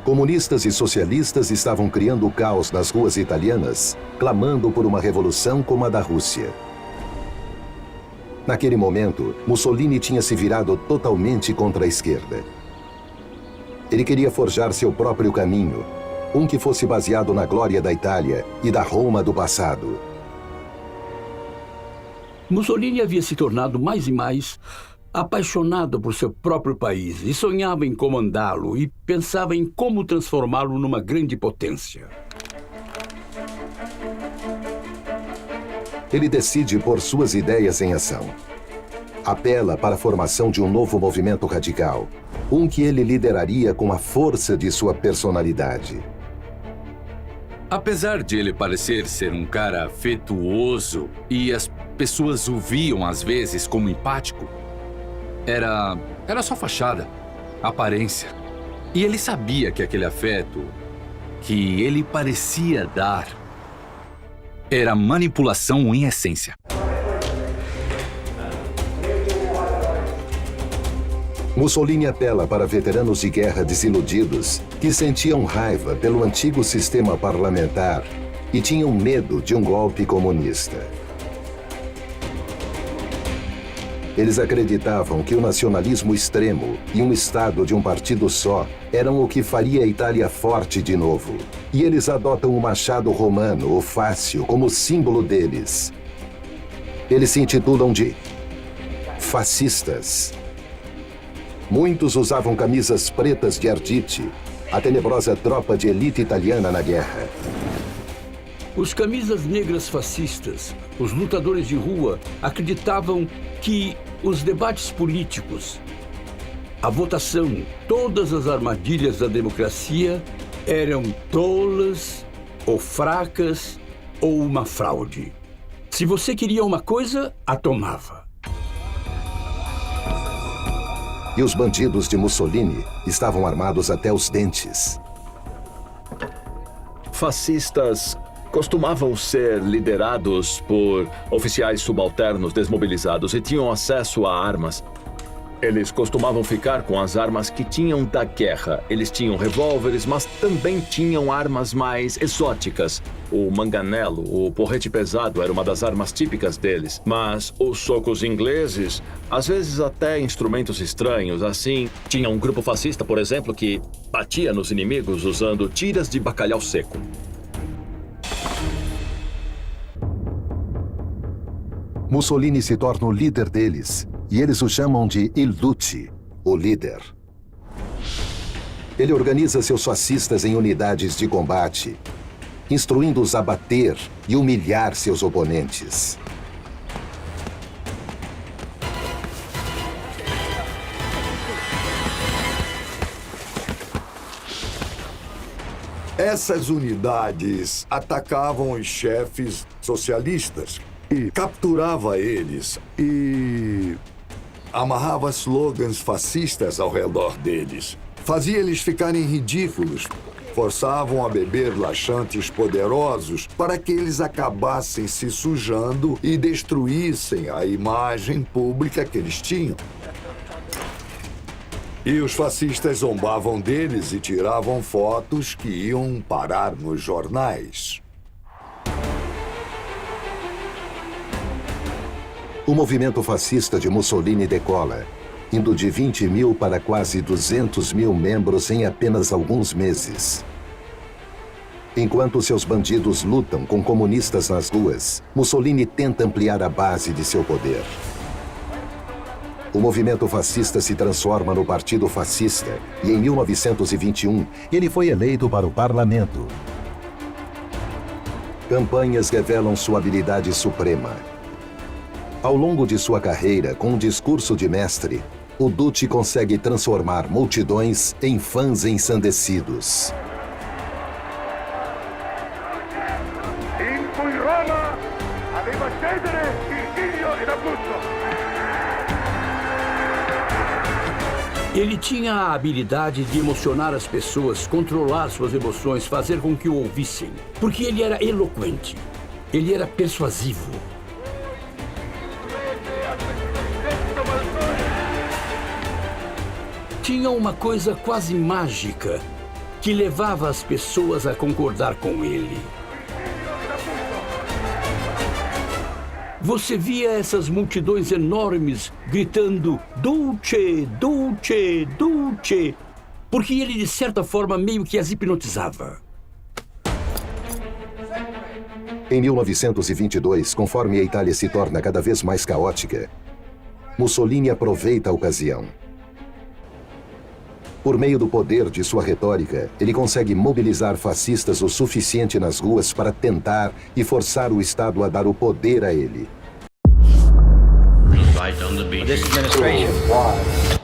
Comunistas e socialistas estavam criando caos nas ruas italianas, clamando por uma revolução como a da Rússia. Naquele momento, Mussolini tinha se virado totalmente contra a esquerda. Ele queria forjar seu próprio caminho, um que fosse baseado na glória da Itália e da Roma do passado. Mussolini havia se tornado mais e mais apaixonado por seu próprio país e sonhava em comandá-lo e pensava em como transformá-lo numa grande potência. Ele decide pôr suas ideias em ação. Apela para a formação de um novo movimento radical, um que ele lideraria com a força de sua personalidade. Apesar de ele parecer ser um cara afetuoso e as pessoas o viam às vezes como empático, era só fachada, aparência. E ele sabia que aquele afeto que ele parecia dar era manipulação em essência. Mussolini apela para veteranos de guerra desiludidos que sentiam raiva pelo antigo sistema parlamentar e tinham medo de um golpe comunista. Eles acreditavam que o nacionalismo extremo e um Estado de um partido só eram o que faria a Itália forte de novo. E eles adotam o machado romano, o fácio, como símbolo deles. Eles se intitulam de fascistas. Muitos usavam camisas pretas de Arditi, a tenebrosa tropa de elite italiana na guerra. Os camisas negras fascistas, os lutadores de rua, acreditavam que os debates políticos, a votação, todas as armadilhas da democracia eram tolas ou fracas ou uma fraude. Se você queria uma coisa, a tomava. E os bandidos de Mussolini estavam armados até os dentes. Fascistas costumavam ser liderados por oficiais subalternos desmobilizados e tinham acesso a armas. Eles costumavam ficar com as armas que tinham da guerra. Eles tinham revólveres, mas também tinham armas mais exóticas. O manganelo, o porrete pesado, era uma das armas típicas deles. Mas os socos ingleses, às vezes até instrumentos estranhos, assim. Tinha um grupo fascista, por exemplo, que batia nos inimigos usando tiras de bacalhau seco. Mussolini se torna o líder deles, e eles o chamam de Il Duce, o líder. Ele organiza seus fascistas em unidades de combate, instruindo-os a bater e humilhar seus oponentes. Essas unidades atacavam os chefes socialistas e capturava eles e amarrava slogans fascistas ao redor deles. Fazia eles ficarem ridículos. Forçavam a beber laxantes poderosos para que eles acabassem se sujando e destruíssem a imagem pública que eles tinham. E os fascistas zombavam deles e tiravam fotos que iam parar nos jornais. O movimento fascista de Mussolini decola, indo de 20 mil para quase 200 mil membros em apenas alguns meses. Enquanto seus bandidos lutam com comunistas nas ruas, Mussolini tenta ampliar a base de seu poder. O movimento fascista se transforma no Partido Fascista e, em 1921, ele foi eleito para o parlamento. Campanhas revelam sua habilidade suprema. Ao longo de sua carreira, com um discurso de mestre, o Duce consegue transformar multidões em fãs ensandecidos. Ele tinha a habilidade de emocionar as pessoas, controlar suas emoções, fazer com que o ouvissem. Porque ele era eloquente, ele era persuasivo. Tinha uma coisa quase mágica que levava as pessoas a concordar com ele. Você via essas multidões enormes gritando Dulce, Dulce, Dulce, porque ele, de certa forma, meio que as hipnotizava. Em 1922, conforme a Itália se torna cada vez mais caótica, Mussolini aproveita a ocasião. Por meio do poder de sua retórica, ele consegue mobilizar fascistas o suficiente nas ruas para tentar e forçar o Estado a dar o poder a ele. This administration